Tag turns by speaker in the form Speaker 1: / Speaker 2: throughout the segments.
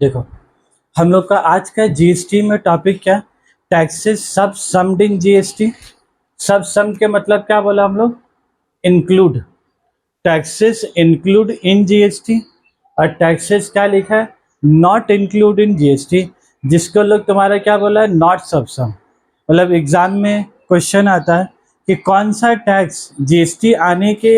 Speaker 1: देखो, हम लोग का आज का जीएसटी में टॉपिक क्या? टैक्सेस सब सम्ड इन जीएसटी। सब सम के मतलब क्या बोला हम लोग? Include. Taxes include in GST. और टैक्सेस क्या लिखा है? नॉट इंक्लूड इन जीएसटी, जिसको लोग तुम्हारा क्या बोला है? नॉट सब सम। मतलब एग्जाम में क्वेश्चन आता है कि कौन सा टैक्स जीएसटी आने के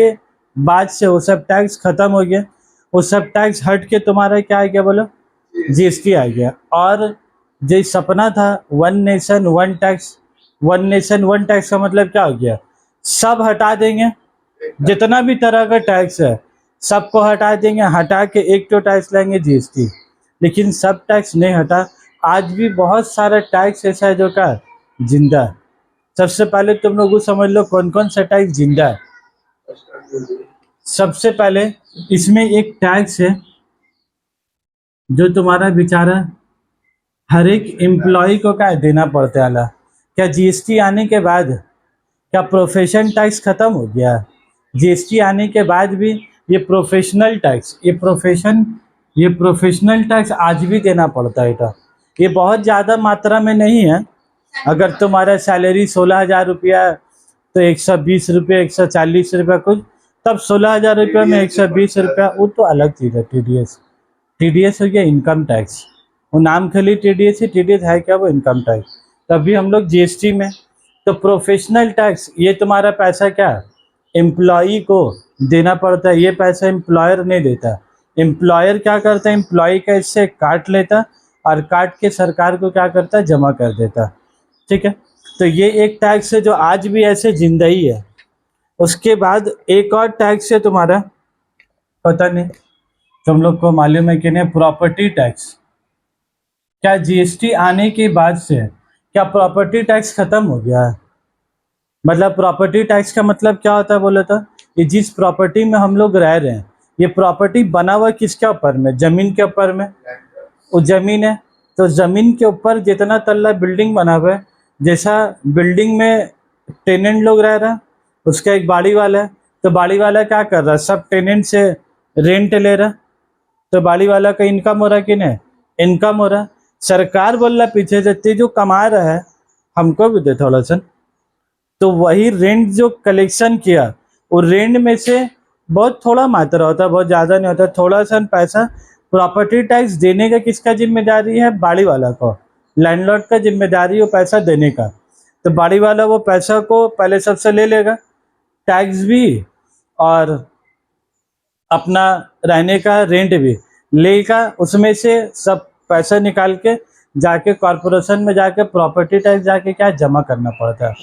Speaker 1: बाद से वो सब टैक्स खत्म हो गया, वो सब टैक्स हट के तुम्हारा क्या आ गया? बोलो, जीएसटी आ गया। और जो सपना था one nation one tax, one nation one tax का मतलब क्या हो गया? सब हटा देंगे, जितना भी तरह का टैक्स है सबको हटा देंगे, हटा के एक तो टैक्स लाएंगे जीएसटी। लेकिन सब टैक्स नहीं हटा, आज भी बहुत सारा टैक्स ऐसा है जो का जिंदा है। सबसे पहले तुम लोग समझ लो कौन कौन सा टैक्स जिंदा है। सबसे पहले इसमें एक टैक्स है जो तुम्हारा बेचारा हर एक एम्प्लॉय को क्या देना पड़ता है। अला क्या जीएसटी आने के बाद क्या प्रोफेशन टैक्स खत्म हो गया? जीएसटी आने के बाद भी ये प्रोफेशनल टैक्स, ये प्रोफेशनल टैक्स आज भी देना पड़ता है। ये बहुत ज़्यादा मात्रा में नहीं है। अगर तुम्हारा सैलरी 16,000 रुपया है तो 120 रुपये, 140 रुपया कुछ, तब 16,000 रुपये में 120 रुपया, वो तो अलग चीज़ है। टीडीएस हो गया इनकम टैक्स। वो नाम खाली टीडीएस ही, टीडीएस है क्या? वो इनकम टैक्स। तभी हम लोग जीएसटी में। तो प्रोफेशनल टैक्स ये तुम्हारा पैसा क्या एम्प्लॉई को देना पड़ता है, ये पैसा एम्प्लॉयर नहीं देता। एम्प्लॉयर क्या करता है? एम्प्लॉई का इससे काट लेता और काट के सरकार को क्या करता है? जमा कर देता। ठीक है, तो ये एक टैक्स है जो आज भी ऐसे जिंदा ही है। उसके बाद एक और टैक्स है तुम्हारा, पता नहीं तुम लोग को मालूम है कि नहीं, प्रॉपर्टी टैक्स। क्या जीएसटी आने के बाद से क्या प्रॉपर्टी टैक्स खत्म हो गया है? मतलब प्रॉपर्टी टैक्स का मतलब क्या होता है बोले तो, ये जिस प्रॉपर्टी में हम लोग रह रहे हैं, ये प्रॉपर्टी बना हुआ किसके ऊपर में? जमीन के ऊपर में। वो जमीन है, तो जमीन के ऊपर जितना तल्ला बिल्डिंग बना हुआ है, जैसा बिल्डिंग में टेनेंट लोग रह रहा है, उसका एक बाड़ी वाला है, तो बाड़ी वाला क्या कर रहा है? सब टेनेंट से रेंट ले रहा, तो बाड़ी वाला का इनकम हो रहा कि नहीं? इनकम हो रहा। सरकार बोल रहा पीछे जितनी जो कमा रहा है हमको भी दे थोड़ा सा। तो वही रेंट जो कलेक्शन किया, वो रेंट में से बहुत थोड़ा मात्रा होता है, बहुत ज़्यादा नहीं होता, थोड़ा सा पैसा प्रॉपर्टी टैक्स देने का किसका जिम्मेदारी है? बाड़ी वाला को। लैंडलॉर्ड का जिम्मेदारी वो पैसा देने का। तो बाड़ी वाला वो पैसा को पहले सबसे ले लेगा, टैक्स भी और अपना रहने का रेंट भी लेगा, उसमें से सब पैसा निकाल के जाके कॉरपोरेशन में जाके प्रॉपर्टी टैक्स जाके क्या जमा करना पड़ता है।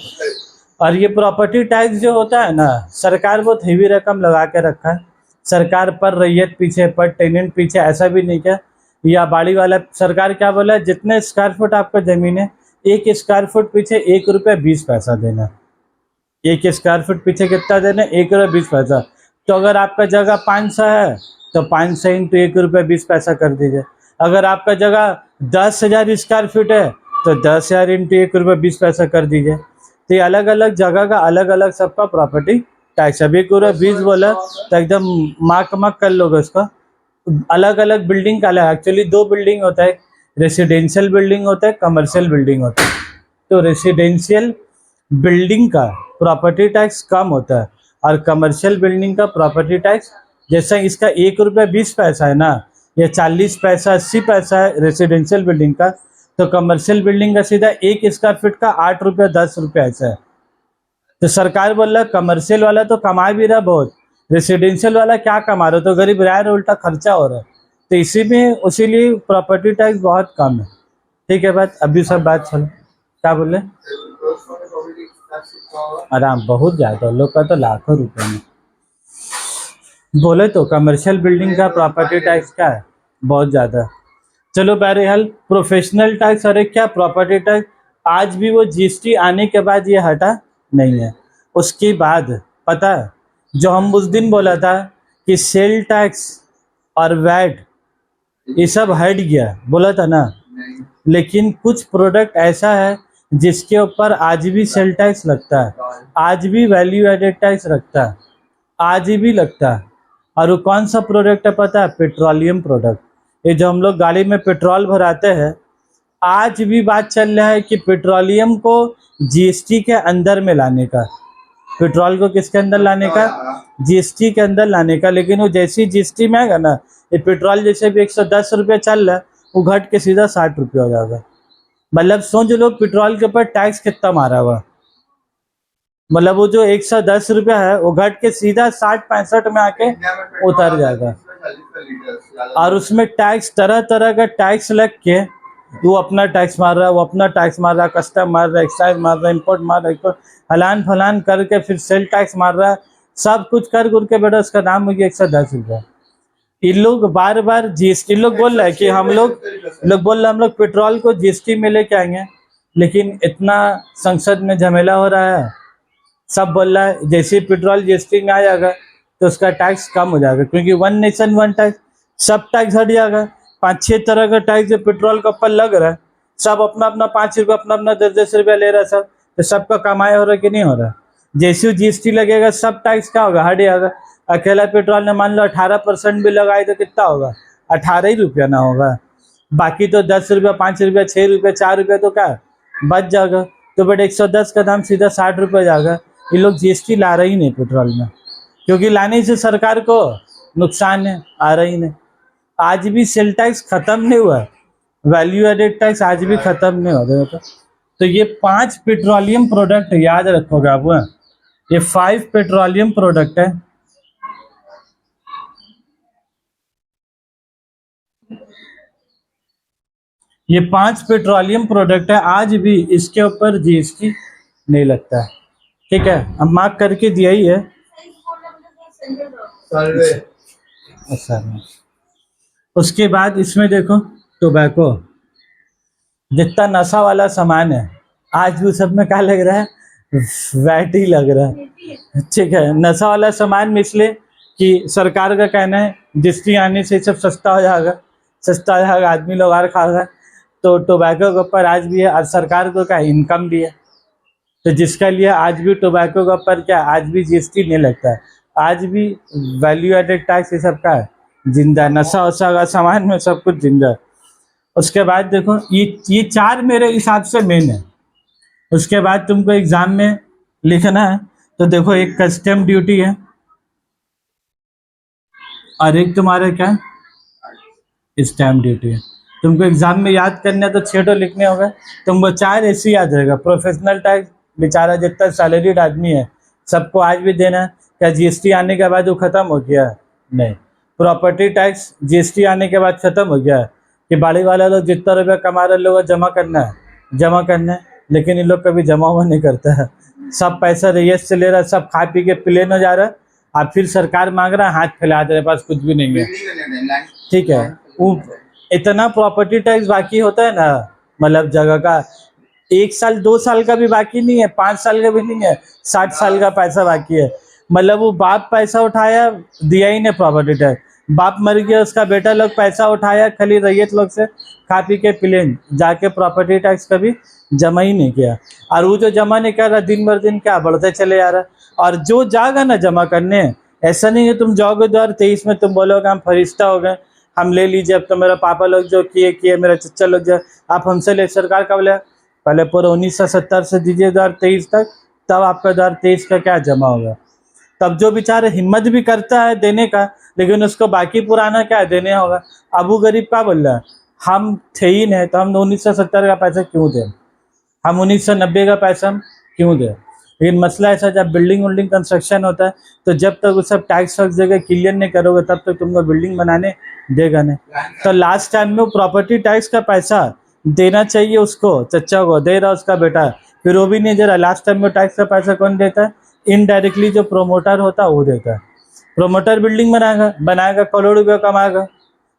Speaker 1: और ये प्रॉपर्टी टैक्स जो होता है ना, सरकार बहुत हेवी रकम लगा के रखा है। सरकार पर रैयत पीछे, पर टेनेंट पीछे, ऐसा भी नहीं क्या? या बाड़ी वाला सरकार क्या बोला है? जितने स्क्वायर फुट आपका जमीन है, 1 स्क्वायर फुट पीछे 1 रुपया 20 पैसा देना। 1 स्क्वायर फुट पीछे कितना देना? 1 रुपया 20 पैसा। तो अगर आपका जगह 500 है तो 500 इंटू 1 रुपया 20 पैसा कर दीजिए। अगर आपका जगह 10,000 स्क्वायर फीट है तो 10,000 इंटू 1 रुपया 20 पैसा कर दीजिए। तो ये अलग अलग जगह का अलग अलग सबका प्रॉपर्टी टैक्स। अभी 1 रुपया 20 बोला तो एकदम मार्क कर लोगे उसका। अलग अलग बिल्डिंग का अलग, एक्चुअली 2 बिल्डिंग होता है, रेसिडेंशियल बिल्डिंग होता है, कमर्शियल बिल्डिंग होता है। तो रेसिडेंशियल बिल्डिंग का प्रॉपर्टी टैक्स कम होता है और कमर्शियल बिल्डिंग का प्रॉपर्टी टैक्स, जैसा इसका 1 रुपया 20 पैसा है ना, या 40 पैसा 80 पैसा है रेसिडेंशियल बिल्डिंग का, तो कमर्शियल बिल्डिंग का सीधा 1 स्क्वायर फीट का 8 रुपया 10 रुपया ऐसा है। तो सरकार बोल रहा कमर्शियल वाला तो कमा भी रहा बहुत, रेसिडेंशियल वाला क्या कमा रहा, तो गरीब रह रहा, उल्टा खर्चा हो रहा है। तो इसी में उसीलिए प्रॉपर्टी टैक्स बहुत कम है। ठीक है बात, अभी सब बात चलो क्या बोले। आराम बहुत ज़्यादा लोग का तो लाखों रुपए में बोले तो कमर्शियल बिल्डिंग का प्रॉपर्टी टैक्स क्या है? बहुत ज़्यादा। चलो बहरहाल प्रोफेशनल टैक्स, अरे क्या प्रॉपर्टी टैक्स आज भी वो जीएसटी आने के बाद ये हटा नहीं है। उसके बाद पता है जो हम उस दिन बोला था कि सेल टैक्स और वैट ये सब हट गया, बोला था ना, लेकिन कुछ प्रोडक्ट ऐसा है जिसके ऊपर आज भी सेल टैक्स लगता है, आज भी वैल्यू एडेड टैक्स लगता है, आज भी लगता है। और वो कौन सा प्रोडक्ट है पता है? Petroleum product. ये जो हम लोग गाड़ी में पेट्रोल भराते हैं, आज भी बात चल रहा है कि पेट्रोलियम को जीएसटी के अंदर में लाने का, पेट्रोल को किसके अंदर लाने का, जीएसटी के अंदर लाने का। लेकिन वो जैसी जीएसटी में आएगा ना, ये पेट्रोल जैसे भी 110 रुपये चल रहा है, वो घट के सीधा 60 रुपये हो जाएगा। मतलब सोच लो पेट्रोल के ऊपर टैक्स कितना मारा हुआ, मतलब वो जो 110 रुपया है वो घट के सीधा 60-65 में आके उतर जाएगा। और उसमें टैक्स, तरह तरह का टैक्स लग के वो अपना टैक्स मार रहा है, वो अपना टैक्स मार रहा है, कस्टम मार रहा है, एक्साइज मार रहा है, इम्पोर्ट मार रहा है, एक्सपोर्ट, हलान फलान करके फिर सेल टैक्स मार रहा है, सब कुछ कर गुर के बेटा उसका नाम हो गया 110 रुपया। इन लोग बार बार जीएसटी, लोग बोल रहे हैं कि हम लोग बोल रहे हैं हम लोग पेट्रोल को जीएसटी में लेके आएंगे, लेकिन इतना संसद में झमेला हो रहा है, सब बोल रहा है जैसे पेट्रोल जीएसटी में आ जाएगा तो उसका टैक्स कम हो जाएगा, क्योंकि वन नेशन वन टैक्स, सब टैक्स हट जाएगा। 5-6 तरह का टैक्स जो पेट्रोल के ऊपर लग रहा है, सब अपना अपना 5 रुपये, अपना अपना 10-10 रुपया ले रहा है सब, तो सबका कमाई हो रहा है कि नहीं हो रहा है। जैसे जीएसटी लगेगा सब टैक्स क्या होगा, हट जाएगा। अकेला पेट्रोल ने मान लो 18% भी लगाए तो कितना होगा, 18 ही रुपया ना होगा, बाकी तो 10 रुपया, 5 रुपया, 6 रुपया, 4 रुपया तो क्या बच जाएगा। तो बट 110 का दाम सीधा 60 रुपये जाएगा। ये लोग जीएसटी ला रही नहीं पेट्रोल में, क्योंकि लाने से सरकार को नुकसान है, आ रही नहीं। आज भी सेल टैक्स खत्म नहीं हुआ, वैल्यू एडेड टैक्स आज भी खत्म नहीं हुआ। तो ये 5 पेट्रोलियम प्रोडक्ट याद रखोगे आप, ये 5 पेट्रोलियम प्रोडक्ट है। ये 5 पेट्रोलियम प्रोडक्ट है, आज भी इसके ऊपर जीएसटी नहीं लगता है। ठीक है, अब मार्क करके दिया ही है। अच्छा, उसके बाद इसमें देखो टोबैको, जितना नशा वाला सामान है आज भी सब में क्या लग रहा है, वैट ही लग रहा है। ठीक है, नशा वाला सामान में इसलिए कि सरकार का कहना है जीएसटी आने से सब सस्ता हो जाएगा, सस्ता हो जाएगा, आदमी लोग और खाएगा, तो टोबैको के ऊपर आज भी है, और सरकार को क्या इनकम भी है, तो जिसका लिए आज भी टोबैको के ऊपर क्या आज भी जीएसटी नहीं लगता है। आज भी वैल्यू एडेड टैक्स ये सब का है, जिंदा, नशा वशा का सामान में सब कुछ जिंदा है। उसके बाद देखो ये 4 मेरे हिसाब से मेन है। उसके बाद तुमको एग्जाम में लिखना है, तो देखो एक कस्टम ड्यूटी है, और एक तुम्हारा क्या स्टैम्प ड्यूटी है। तुमको एग्जाम में याद करना है तो 6 लिखने होगा, तुमको 4 ऐसे याद रहेगा। प्रोफेशनल टैक्स बेचारा जितना सैलरीड आदमी है सबको आज भी देना है, क्या जीएसटी आने के बाद वो खत्म हो गया है? नहीं। प्रॉपर्टी टैक्स जीएसटी आने के बाद खत्म हो गया है, कि बाड़ी वाला लोग जितना रुपया कमा रहे लोग जमा करना है, लेकिन इन लोग कभी जमा हुआ नहीं करता है, सब पैसा रईस से ले रहा है, सब खा पी के प्लेन हो जा रहा है, अब फिर सरकार मांग रहा है, हाथ फैला दे, पास कुछ भी नहीं है। ठीक है, वो इतना प्रॉपर्टी टैक्स बाकी होता है ना, मतलब जगह का 1 साल 2 साल का भी बाकी नहीं है, 5 साल का भी नहीं है, 60 साल का पैसा बाकी है। मतलब वो बाप पैसा उठाया, दिया ही नहीं प्रॉपर्टी टैक्स, बाप मर गया, उसका बेटा लोग पैसा उठाया, खाली रैयत लोग से खा पी के प्लेन, जाके प्रॉपर्टी टैक्स कभी जमा ही नहीं किया। और वो जो जमा नहीं कर रहा, दिन भर दिन क्या बढ़ते चले जा रहा। और जो जाएगा ना जमा करने, ऐसा नहीं है तुम जाओगे 2023 में तुम बोलोगे हम फरिश्ता हो गए, हम ले लीजिए, अब तो मेरा पापा लोग जो किए, मेरा चचा लोग जो, आप हमसे ले। सरकार का बोले पहले पूरा 1970 से दीजिए 2023 तक, तब आपका 2023 का क्या जमा होगा। तब जो बेचारे हिम्मत भी करता है देने का, लेकिन उसको बाकी पुराना क्या देने होगा। अबू गरीब क्या बोल रहा है, हम थे ही नहीं तो हम 1970 का पैसा क्यों दें, हम 1990 का पैसा हम क्यों दें। लेकिन मसला ऐसा, जब बिल्डिंग कंस्ट्रक्शन होता है तो जब तक वो सब टैक्स वैक्स जगह क्लियर नहीं करोगे तब तक तुमको बिल्डिंग बनाने देगा नहीं। तो लास्ट टाइम में वो प्रॉपर्टी टैक्स का पैसा देना चाहिए उसको, चचा को दे रहा उसका बेटा, फिर वो भी नहीं दे रहा। लास्ट टाइम में टैक्स का पैसा कौन देता है, इनडायरेक्टली जो प्रोमोटर होता है वो देता है। प्रोमोटर बिल्डिंग बनाएगा करोड़ रुपये कमाएगा,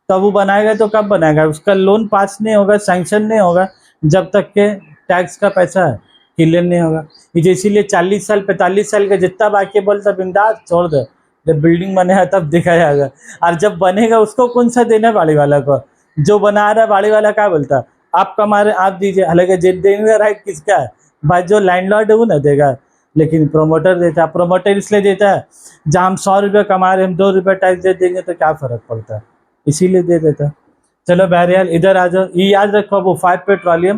Speaker 1: तब वो बनाएगा तो कब बनाएगा, उसका लोन पास नहीं होगा, सैंक्शन नहीं होगा जब तक के टैक्स का पैसा क्लियर नहीं होगा। ये इसीलिए 40 साल 45 साल का जितना बाकी बोलता बिंदास छोड़ दे, जब बिल्डिंग बनेगा तब देखा जाएगा। और जब बनेगा उसको कौन सा देना है, बाड़ी वाला को। जो बना रहा है बाड़ी वाला क्या बोलता, आप कमा रहे आप दीजिए, हालांकि देने का राइट किसका है भाई, जो लैंडलॉर्ड है वो ना देगा, लेकिन प्रोमोटर देता है। प्रोमोटर इसलिए देता है, जहाँ हम 100 रुपये कमा रहे हैं हम 2 रुपये टैक्स दे देंगे तो क्या फ़र्क पड़ता है, इसीलिए दे देता है। चलो बहरहाल इधर आ जाओ, ये याद रखो वो 5 पेट्रोलियम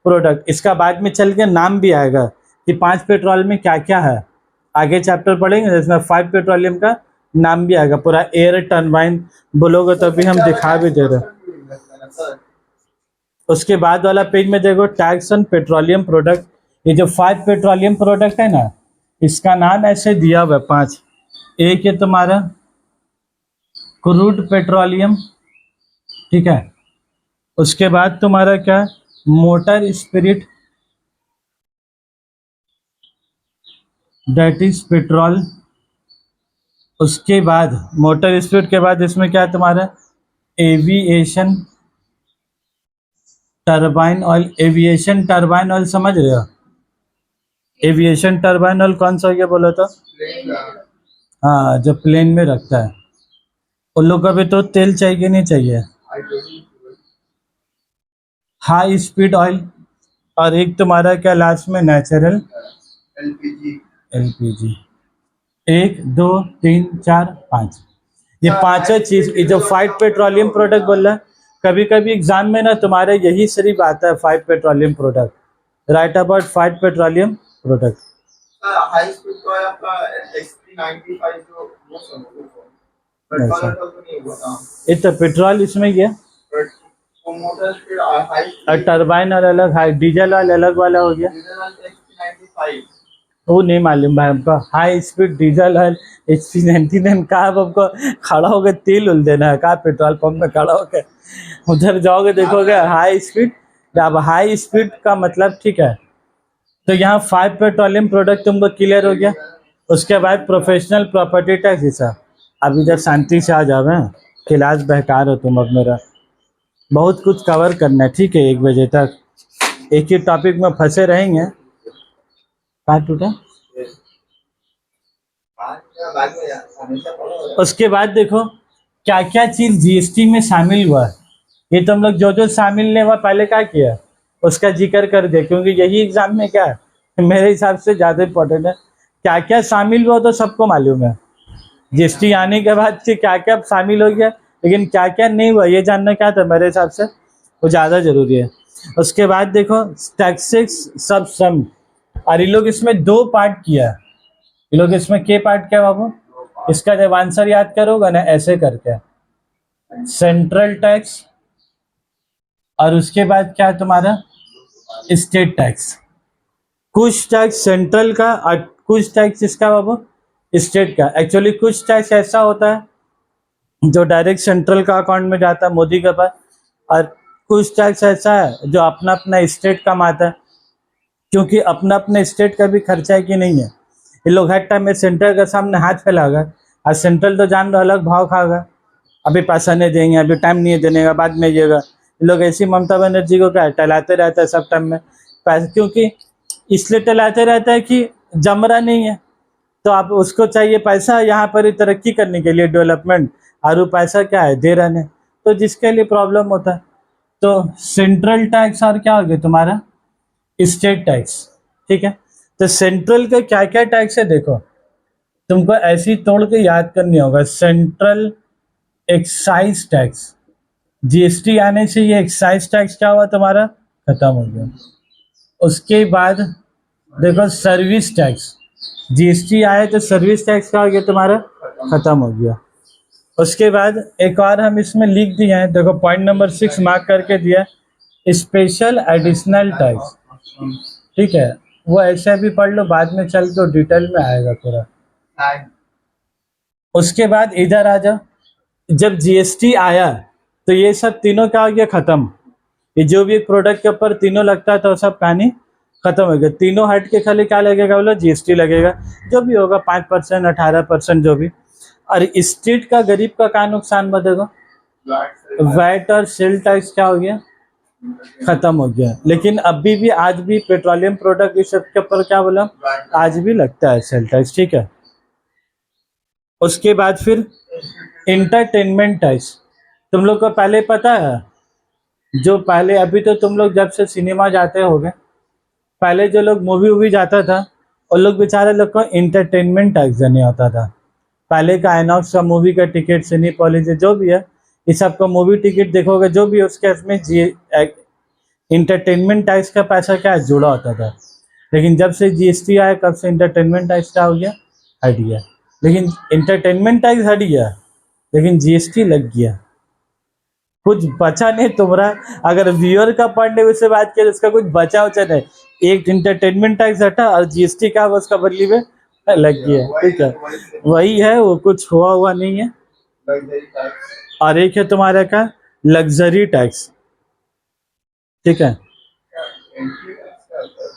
Speaker 1: प्रोडक्ट, इसका बाद में चल के नाम भी आएगा कि 5 पेट्रोल में क्या क्या है, आगे चैप्टर पढ़ेंगे जिसमें 5 पेट्रोलियम का नाम भी आएगा, पूरा एयर टर्बाइन बोलोगे तो भी हम दिखा भी दे रहे। उसके बाद वाला पेज में देखो टैक्स ऑन पेट्रोलियम प्रोडक्ट, ये जो 5 पेट्रोलियम प्रोडक्ट है ना, इसका नाम ऐसे दिया हुआ है 5। एक है तुम्हारा क्रूड पेट्रोलियम, ठीक है। उसके बाद तुम्हारा क्या, motor spirit, that is petrol. उसके बाद मोटर स्पिरिट के बाद इसमें क्या है तुम्हारा, aviation turbine oil. Aviation turbine oil समझ रहे हो, एविएशन टरबाइन ऑयल कौन सा हो गया बोलो तो, हाँ जो प्लेन में रखता है, उन लोग को भी तो तेल चाहिए नहीं चाहिए, हाई स्पीड ऑयल। और एक तुम्हारा क्या लास्ट में, नेचुरल एलपीजी। 1 2 3 4 5, ये पांचों चीज, ये जो 5 पेट्रोलियम प्रोडक्ट बोल रहा है, कभी कभी एग्जाम में ना तुम्हारे यही सिर्फ आता है 5 petroleum product, right about 5 petroleum product.
Speaker 2: High speed तो है आपका XP95 जो वो पेट्रोल तो नहीं हुआ,
Speaker 1: ये तो पेट्रोल इसमें गया,
Speaker 2: वो मोटर स्पीड हाई
Speaker 1: और टरबाइन और अलग, हाई डीजल ऑयल अलग वाला हो गया,
Speaker 2: XP95
Speaker 1: वो नहीं मालूम भाई हमको। High speed diesel oil HP99 का, अब हमको खड़ा होकर तेल उल देना है का, पेट्रोल पंप में खड़ा होकर उधर जाओगे देखोगे हाई स्पीड। अब हाई स्पीड का मतलब ठीक है, तो यहाँ 5 पेट्रोलियम प्रोडक्ट तुमको क्लियर हो गया। उसके बाद प्रोफेशनल प्रॉपर्टी टैक्स हिसाब, अब इधर शांति से आ जावे, क्लास बेकार हो तुम, अब मेरा बहुत कुछ कवर करना है, ठीक है। 1 बजे तक एक ही टॉपिक में फंसे रहेंगे। कहाँ टूटा? उसके बाद देखो क्या क्या चीज जीएसटी में शामिल हुआ है, ये तुम लोग जो जो शामिल नहीं हुआ पहले क्या किया उसका जिक्र कर दे, क्योंकि यही एग्जाम में क्या है मेरे हिसाब से ज्यादा इंपॉर्टेंट है। क्या क्या शामिल हुआ तो सबको मालूम है, जीएसटी आने के बाद से क्या क्या शामिल हो गया, लेकिन क्या क्या नहीं हुआ ये जानना क्या था मेरे हिसाब से वो ज़्यादा ज़रूरी है। उसके बाद देखो टैक्सेस सब सम, और ये लोग इसमें 2 पार्ट किया है, ये लोग इसमें के पार्ट क्या बाबू, इसका जब आंसर याद करोगे ना ऐसे करके, सेंट्रल टैक्स और उसके बाद क्या है तुम्हारा स्टेट टैक्स। कुछ टैक्स सेंट्रल का और कुछ टैक्स इसका बाबू स्टेट का। एक्चुअली कुछ टैक्स ऐसा होता है जो डायरेक्ट सेंट्रल का अकाउंट में जाता है मोदी के पास, और कुछ टैक्स ऐसा है जो अपना अपना स्टेट कमाता है, क्योंकि अपना अपने स्टेट का भी खर्चा है कि नहीं है। ये लोग हर टाइम में सेंट्रल के सामने हाथ फैलागा, और सेंट्रल तो जान रहा अलग भाव खागा, अभी पैसा नहीं देंगे, अभी टाइम नहीं है देने का, बाद में देगा। ये लोग ऐसी ममता बनर्जी को क्या टहलाते रहता है सब टाइम में पैसा, क्योंकि इसलिए टहलाते रहता है कि जम रहा नहीं है, तो आप उसको चाहिए पैसा यहाँ पर तरक्की करने के लिए, डेवलपमेंट, और वो पैसा क्या है दे रहा नहीं, तो जिसके लिए प्रॉब्लम होता है। तो सेंट्रल टैक्स और क्या हो गया तुम्हारा स्टेट टैक्स, ठीक है। तो सेंट्रल के क्या क्या टैक्स है देखो, तुमको ऐसी तोड़ के याद करनी होगा। सेंट्रल एक्साइज टैक्स, जीएसटी आने से ये एक्साइज टैक्स क्या हुआ तुम्हारा खत्म हो गया। उसके बाद देखो सर्विस टैक्स, जीएसटी आया तो सर्विस टैक्स का हो गया तुम्हारा खत्म हो गया। उसके बाद एक और हम इसमें लिख दिए हैं, देखो पॉइंट नंबर 6 मार्क करके दिया, स्पेशल एडिशनल टैक्स, ठीक है। वो ऐसे भी पढ़ लो, बाद में चल के डिटेल में आएगा पूरा। उसके बाद इधर आ जाओ, जब जीएसटी आया तो ये सब तीनों क्या हो गया खत्म, ये जो भी एक प्रोडक्ट के ऊपर तीनों लगता है तो सब कहानी खत्म हो गया। तीनों हट के खाली क्या लगेगा बोलो जीएसटी लगेगा, जो भी होगा 5% 18% जो भी। और स्टेट का गरीब का क्या नुकसान बतेगा, वैट और सेल टैक्स क्या हो गया खत्म हो गया। लेकिन अभी भी आज भी पेट्रोलियम प्रोडक्ट इस सब के ऊपर क्या बोला आज भी लगता है सेल टैक्स, ठीक है। उसके बाद फिर इंटरटेनमेंट टैक्स, तुम लोग को पहले पता है, जो पहले अभी तो तुम लोग जब से सिनेमा जाते होगे, पहले जो लोग मूवी वूवी जाता था उन लोग बेचारे लोग को इंटरटेनमेंट टैक्स देने होता था। पहले का आइनॉक्स का मूवी का टिकट, सिनी पॉलिसी जो भी है, इस आपका मूवी टिकट देखोगे जो भी उसके इसमें इंटरटेनमेंट टैक्स का पैसा क्या है जुड़ा होता था, लेकिन जब से जीएसटी आया कब से इंटरटेनमेंट टैक्स क्या हो गया, हट गया। लेकिन इंटरटेनमेंट टैक्स हट गया लेकिन जीएसटी लग गया, कुछ बचा नहीं तुम्हारा। अगर व्यूअर का पॉइंट ऑफ व्यू से बात करें उसका कुछ बचा उचा नहीं, एक इंटरटेनमेंट टैक्स हटा और जीएसटी का उसका बदली में लग गया, ठीक है वही है, वो कुछ हुआ नहीं है।
Speaker 2: लग्जरी टैक्स,
Speaker 1: और एक है तुम्हारे का लग्जरी टैक्स, ठीक है,
Speaker 2: एंट्री टैक्स क्या होता है?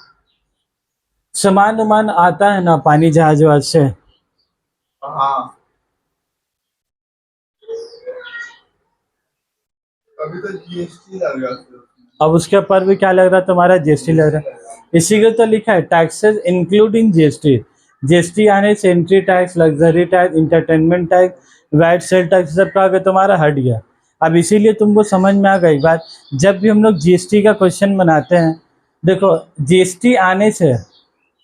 Speaker 1: सामान उमान आता है ना पानी जहाज वहाज से,
Speaker 2: हाँ, अभी तो जीएसटी लग रहा है।
Speaker 1: अब उसके ऊपर भी क्या लग रहा है तुम्हारा, जीएसटी लग रहा है। इसी को तो लिखा है टैक्सेस इंक्लूडिंग जीएसटी, जीएसटी आने से entry tax, luxury tax, entertainment tax, VAT sale tax सब का तुम्हारा हट गया। अब इसीलिए तुमको समझ में आ गई बात, जब भी हम लोग जीएसटी का क्वेश्चन बनाते हैं, देखो जीएसटी आने से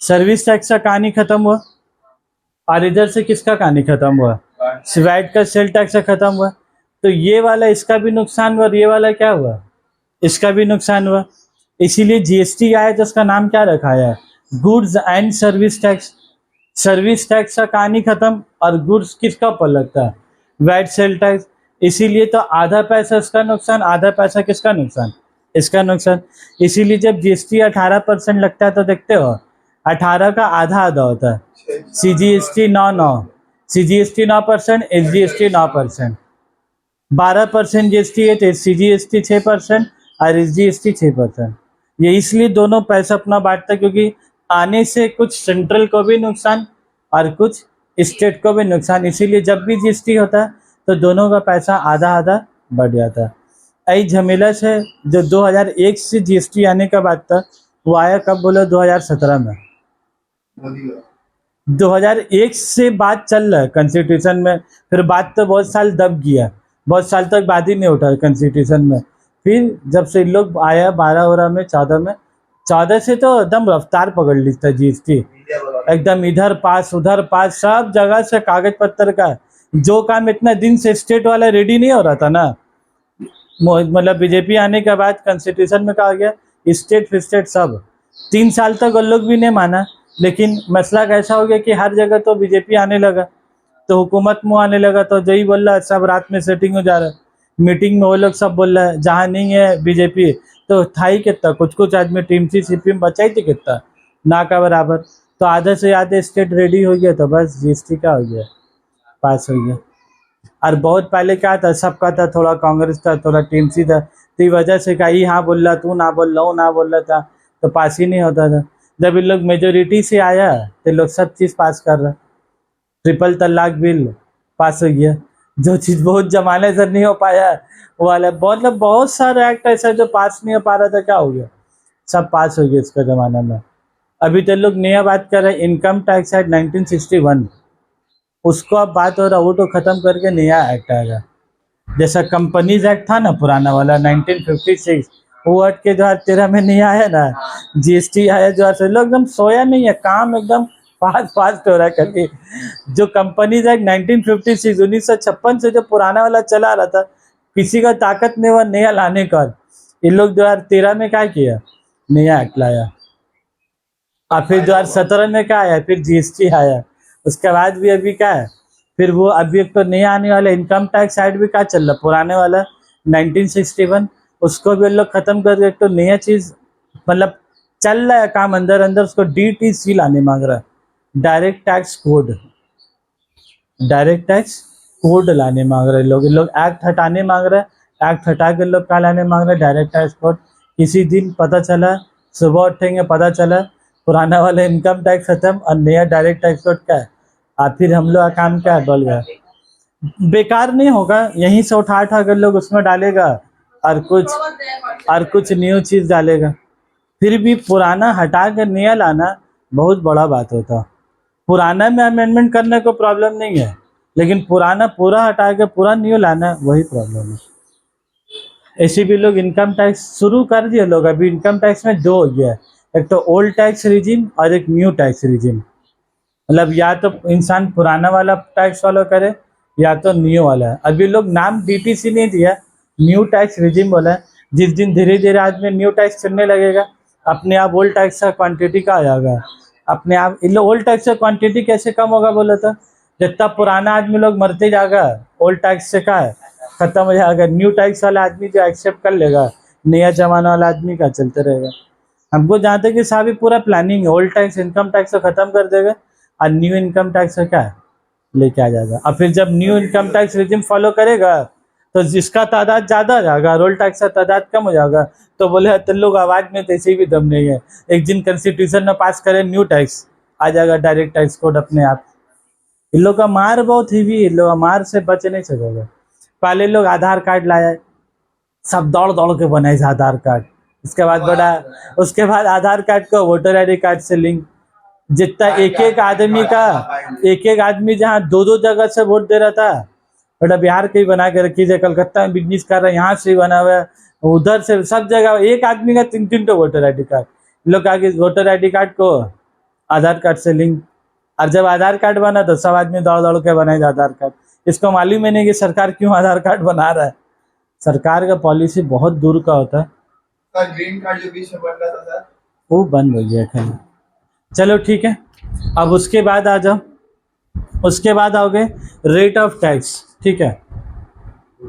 Speaker 1: सर्विस टैक्स का कहानी खत्म हुआ और इधर से किसका कहानी खत्म हुआ, वैट का सेल टैक्स का खत्म हुआ, तो ये वाला इसका भी नुकसान हुआ और ये वाला क्या हुआ, इसका भी नुकसान हुआ। इसीलिए जीएसटी आया तो उसका नाम क्या रखा है, goods and service tax. Service tax का कहानी खत्म और गुड्स किसका ऊपर लगता है, वैट सेल टैक्स। इसीलिए तो आधा पैसा इसका नुकसान, आधा पैसा किसका नुकसान, इसका नुकसान। इसीलिए जब जीएसटी 18% लगता है तो देखते हो 18 का आधा आधा होता है, सीजीएसटी 9 सीजीएसटी 9%, एसजीएसटी 9%, 12% जीएसटी है तो सीजीएसटी 6% और एसजीएसटी 6%। ये इसलिए दोनों पैसा अपना बांटता है क्योंकि आने से कुछ सेंट्रल को भी नुकसान और कुछ स्टेट को भी नुकसान, इसीलिए जब भी जीएसटी होता है तो दोनों का पैसा आधा आधा बढ़ जाता है। यही झमेला से जो 2001 से जीएसटी आने का बात था वो आया कब बोलो, 2017 में।
Speaker 2: मोदी का
Speaker 1: 2001 से बात चल रहा है कॉन्स्टिट्यूशन में, फिर बात तो बहुत साल दब गया, बहुत साल तक बात ही नहीं उठा कॉन्स्टिट्यूशन में। फिर जब से लोग आया 12 में 14 से तो एकदम रफ्तार पकड़ ली था जीएसटी,
Speaker 2: मीडिया वाला
Speaker 1: एकदम इधर पास उधर पास सब जगह से कागज पत्तर का जो काम इतना दिन से स्टेट वाला रेडी नहीं हो रहा था ना, मतलब बीजेपी आने के बाद कॉन्स्टिट्यूशन में कहा गया स्टेट फिस्टेट सब, 3 साल तक वो लोग भी नहीं माना। लेकिन मसला कैसा हो गया कि हर जगह तो बीजेपी आने लगा तो हुकूमत मुँह आने लगा, तो जही बोल रहा है सब रात में सेटिंग हो जा रहा है, मीटिंग में वो लोग सब बोल रहा है जहाँ नहीं है बीजेपी तो था ही कितना, कुछ आदमी टीएमसी सीपीएम बचाई थी कितना ना का बराबर, तो आधे से आधे स्टेट रेडी हो गया तो बस जीएसटी का हो गया, पास हो गया। और बहुत पहले क्या था, सबका था, थोड़ा कांग्रेस था थोड़ा टीएमसी था, तो इस वजह से कहीं हाँ बोल रहा तू ना बोल रहा हूँ ना बोल रहा था तो पास ही नहीं होता था। जब इन लोग मेजोरिटी से आया तो लोग सब चीज़ पास कर रहा, ट्रिपल तलाक बिल पास हो गया, जो चीज़ बहुत जमाने से नहीं हो पाया वो वाला, मतलब बहुत सारे एक्ट ऐसा जो पास नहीं हो पा रहा था, क्या हो गया सब पास हो गया इसका ज़माना में। अभी तो लोग नया बात कर रहे हैं इनकम टैक्स एक्ट 1961, उसको अब बात हो रहा वो तो ख़त्म करके नया एक्ट आएगा। जैसा कंपनीज एक्ट था ना पुराना वाला 1956, वो हट के 2013 में नहीं आया ना, जीएसटी आया जो है, लोग एकदम सोया नहीं है, काम एकदम फास्ट हो रहा है करके। जो कंपनीज एक्ट 1956 1956 से जो पुराना वाला चला रहा था, किसी का ताकत नहीं हुआ नया लाने का, ये लोग 2013 में क्या किया, नया एक्ट लाया। और फिर 2017 में क्या आया, फिर जीएसटी आया, उसके बाद भी अभी क्या है, फिर वो अभी एक तो नया आने वाला इनकम टैक्स एक्ट भी क्या चल रहा, पुराने वाला 1961 उसको भी लोग खत्म कर दिया, एक तो नया चीज मतलब चल रहा है काम अंदर अंदर, उसको डीटीसी लाने मांग रहा है, direct tax code, direct tax code लाने मांग रहे लोग, लोग एक्ट हटाने मांग रहे हैं, एक्ट हटा के लोग क्या लाने मांग रहे हैं, डायरेक्ट टैक्स कोड। किसी दिन पता चला, सुबह उठेंगे पता चला पुराना वाला इनकम टैक्स खत्म और नया डायरेक्ट टैक्स कोड क्या है, और फिर हम लोग का काम क्या डल गया, बेकार नहीं होगा, यहीं से उठा कर लोग उसमें डालेगा और कुछ न्यू चीज डालेगा, फिर भी पुराना हटा कर नया लाना बहुत बड़ा बात होता। पुराना में अमेंडमेंट करने को प्रॉब्लम नहीं है, लेकिन पुराना पूरा हटा के पूरा न्यू लाना वही प्रॉब्लम है। ऐसे भी लोग इनकम टैक्स शुरू कर दिए लोग, अभी इनकम टैक्स में दो हो गया है, एक तो ओल्ड टैक्स रिजिम और एक न्यू टैक्स रिजिम, मतलब या तो इंसान पुराना वाला टैक्स फॉलो करे या तो न्यू वाला है। अभी लोग नाम डीटीसी नहीं दिया, न्यू टैक्स रिजिम बोला है। जिस दिन धीरे धीरे आदमी न्यू टैक्स चलने लगेगा, अपने आप ओल्ड टैक्स का क्वांटिटी का आ जाएगा अपने आप। इन लोग ओल्ड टैक्स का क्वांटिटी कैसे कम होगा बोले तो, जितना पुराना आदमी लोग मरते जाएगा ओल्ड टैक्स से का है खत्म हो जाएगा। न्यू टैक्स वाला आदमी जो एक्सेप्ट कर लेगा, नया जमाना वाला आदमी का चलते रहेगा। हमको जहाँ तक कि साहब पूरा प्लानिंग है, ओल्ड टैक्स इनकम टैक्स को खत्म कर देगा और न्यू इनकम टैक्स का क्या है लेके आ जाएगा। और फिर जब new income tax regime follow करेगा तो जिसका तादाद ज्यादा हो जाएगा, ओल्ड टैक्स का तादाद कम हो जाएगा, तो बोले तो लोग आवाज में तैसे भी दम नहीं है। एक दिन कॉन्स्टिट्यूशन में पास करे न्यू टैक्स, आ जाएगा डायरेक्ट टैक्स कोड अपने आप। इन लोग का मार बहुत ही, इन लोग मार से बच नहीं सकेगा। पहले लोग आधार कार्ड लाया, सब दौड़ दौड़ के बनाए आधार कार्ड, उसके बाद बड़ा, उसके बाद आधार कार्ड को वोटर आईडी कार्ड से लिंक, जितना एक एक आदमी का, एक एक आदमी जहाँ दो दो जगह से वोट दे रहा था, बेटा बिहार के ही बना के रखी जाए, कलकत्ता में बिजनेस कर रहा है यहाँ से ही बना हुआ है, उधर से सब जगह एक आदमी का तीन तीन तो वोटर आईडी कार्ड। लोग आगे वोटर आईडी कार्ड को आधार कार्ड से लिंक, और जब आधार कार्ड बना तो सब आदमी दौड़ दौड़ के बनाए आधार कार्ड। इसको मालूम ही नहीं कि सरकार क्यों आधार कार्ड बना रहा है। सरकार का पॉलिसी बहुत दूर का होता है।
Speaker 2: सर ग्रीन कार्ड जो बीच में बन रहा था सर,
Speaker 1: वो बंद हो गया खाली। चलो ठीक है, अब उसके बाद आ जाओ, उसके बाद आओगे रेट ऑफ टैक्स, ठीक है।